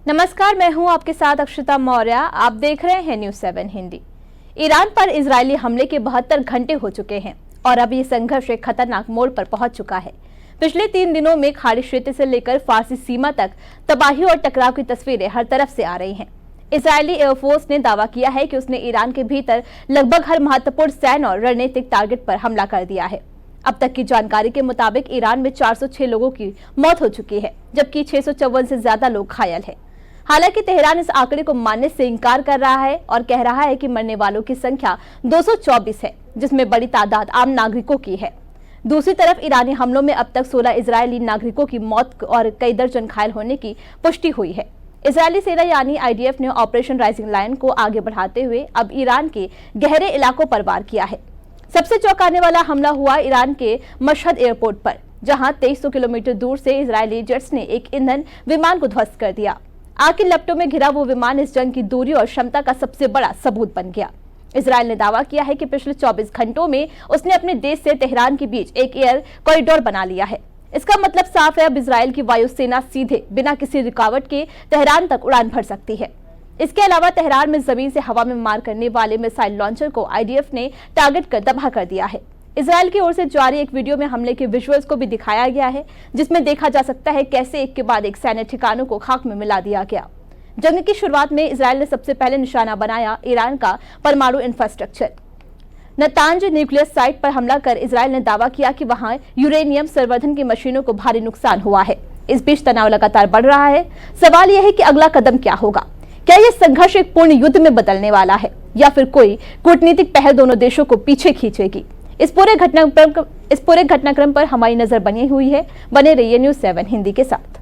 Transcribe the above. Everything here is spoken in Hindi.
नमस्कार, मैं हूं आपके साथ अक्षता मौर्य। आप देख रहे हैं न्यूज़ 7 हिंदी। ईरान पर इजरायली हमले के 72 घंटे हो चुके हैं और अब ये संघर्ष एक खतरनाक मोड़ पर पहुंच चुका है। पिछले 3 दिनों में खाड़ी क्षेत्र से लेकर फारसी सीमा तक तबाही और टकराव की तस्वीरें हर तरफ से आ रही हैं। इजरायली एयरफोर्स ने दावा किया है कि उसने ईरान के भीतर लगभग हर महत्वपूर्ण सैन्य और रणनीतिक टारगेट पर हमला कर दिया है। अब तक की जानकारी के मुताबिक ईरान में 406 लोगों की मौत हो चुकी है, जबकि 654 से ज्यादा लोग घायल हैं। हालांकि तेहरान इस आंकड़े को मानने से इनकार कर रहा है और कह रहा है कि मरने वालों की संख्या 224 है, जिसमें बड़ी तादाद आम नागरिकों की है। दूसरी तरफ ईरानी हमलों में अब तक 16 इजरायली नागरिकों की मौत और कई दर्जन घायल होने की पुष्टि हुई है। इजरायली सेना यानी आईडीएफ ने ऑपरेशन राइजिंग लायन को आगे बढ़ाते हुए अब ईरान के गहरे इलाकों पर वार किया है। सबसे चौंकाने वाला हमला हुआ ईरान के मशहद एयरपोर्ट पर, जहां 2300 किलोमीटर दूर से इजरायली जेट्स ने एक ईंधन विमान को ध्वस्त कर दिया। आग की लपटों में घिरा वो विमान इस जंग की दूरी और क्षमता का सबसे बड़ा सबूत बन गया। इजरायल ने दावा किया है कि पिछले 24 घंटों में उसने अपने देश से तेहरान के बीच एक एयर कॉरिडोर बना लिया है। इसका मतलब साफ है, अब इजरायल की वायुसेना सीधे बिना किसी रुकावट के तेहरान तक उड़ान भर सकती है। इसके अलावा तेहरान में जमीन से हवा में मार करने वाले मिसाइल लॉन्चर को आईडीएफ ने टारगेट कर तबाह कर दिया है। इजरायल की ओर से जारी एक वीडियो में हमले के विजुअल्स को भी दिखाया गया है, जिसमें देखा जा सकता है कैसे एक के बाद एक सैन्य ठिकानों को खाक में मिला दिया गया। जंग की शुरुआत में इजरायल ने सबसे पहले निशाना बनाया ईरान का परमाणु इंफ्रास्ट्रक्चर। नतांज न्यूक्लियर साइट पर हमला कर इजरायल ने दावा किया कि वहां यूरेनियम संवर्धन की मशीनों को भारी नुकसान हुआ है। इस बीच तनाव लगातार बढ़ रहा है। सवाल यह है कि अगला कदम क्या होगा। क्या यह संघर्ष एक पूर्ण युद्ध में बदलने वाला है या फिर कोई कूटनीतिक पहल दोनों देशों को पीछे खींचेगी? इस पूरे घटनाक्रम पर हमारी नजर बनी हुई है। बने रहिए न्यूज़ 7 हिंदी के साथ।